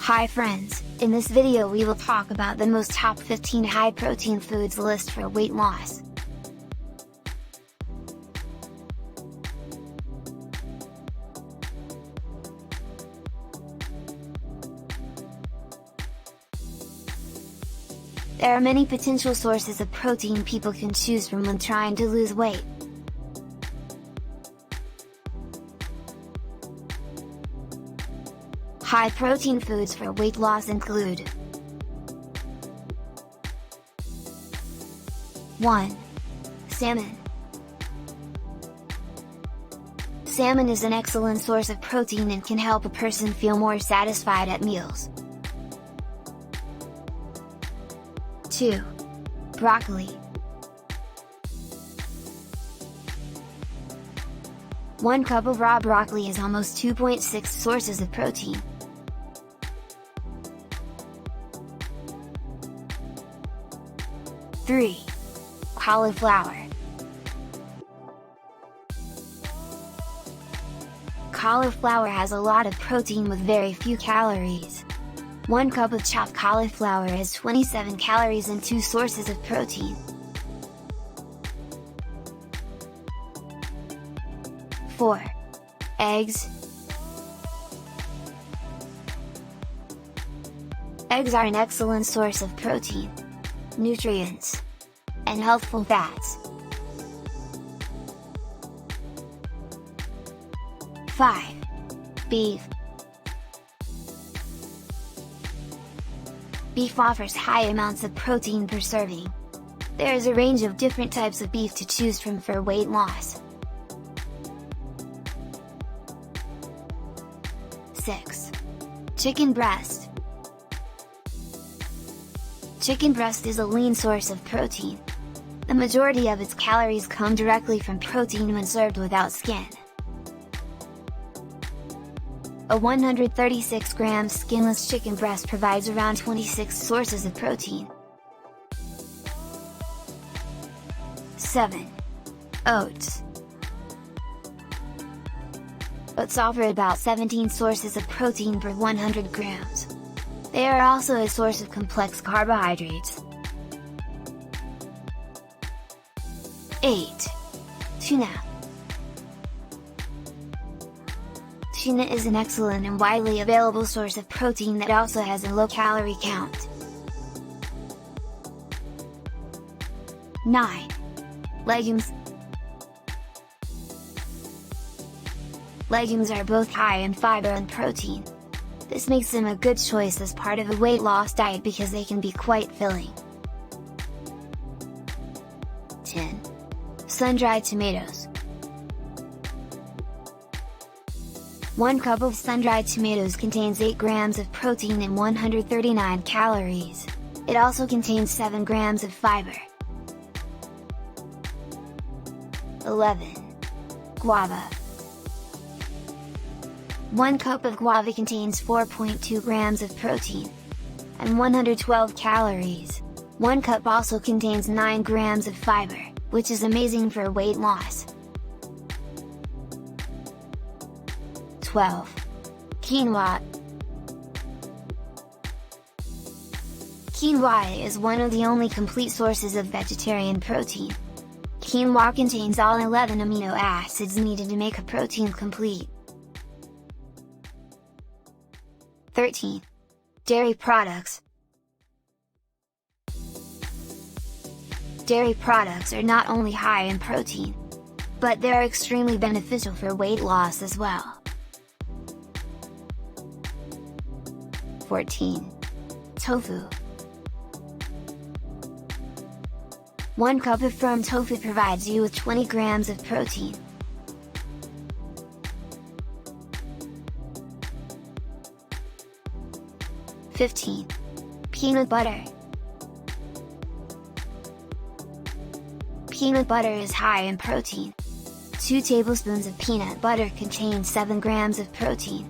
Hi friends, in this video we will talk about the most top 15 high protein foods list for weight loss. There are many potential sources of protein people can choose from when trying to lose weight. High protein foods for weight loss include 1. Salmon. Salmon is an excellent source of protein and can help a person feel more satisfied at meals. 2. Broccoli. 1 cup of raw broccoli is almost 2.6 sources of protein. 3. Cauliflower. Cauliflower has a lot of protein with very few calories. 1 cup of chopped cauliflower has 27 calories and 2 sources of protein. 4. Eggs. Eggs are an excellent source of protein, nutrients, and healthful fats. 5. Beef. Beef offers high amounts of protein per serving. There is a range of different types of beef to choose from for weight loss. 6. Chicken breast. Chicken breast is a lean source of protein. The majority of its calories come directly from protein when served without skin. A 136-gram skinless chicken breast provides around 26 sources of protein. 7. Oats. Oats offer about 17 sources of protein per 100 grams. They are also a source of complex carbohydrates. 8. Tuna. Tuna is an excellent and widely available source of protein that also has a low calorie count. 9. Legumes. Legumes are both high in fiber and protein. This makes them a good choice as part of a weight loss diet because they can be quite filling. 10. Sun-dried tomatoes. 1 cup of sun-dried tomatoes contains 8 grams of protein and 139 calories. It also contains 7 grams of fiber. 11. Guava. 1 cup of guava contains 4.2 grams of protein and 112 calories. 1 cup also contains 9 grams of fiber, which is amazing for weight loss. 12. Quinoa. Quinoa is one of the only complete sources of vegetarian protein. Quinoa contains all 11 amino acids needed to make a protein complete. 13. Dairy products. Dairy products are not only high in protein, but they are extremely beneficial for weight loss as well. 14. Tofu. 1 cup of firm tofu provides you with 20 grams of protein. 15. Peanut butter. Peanut butter is high in protein. 2 tablespoons of peanut butter contain 7 grams of protein.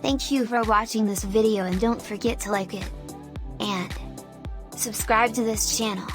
Thank you for watching this video and don't forget to like it and subscribe to this channel.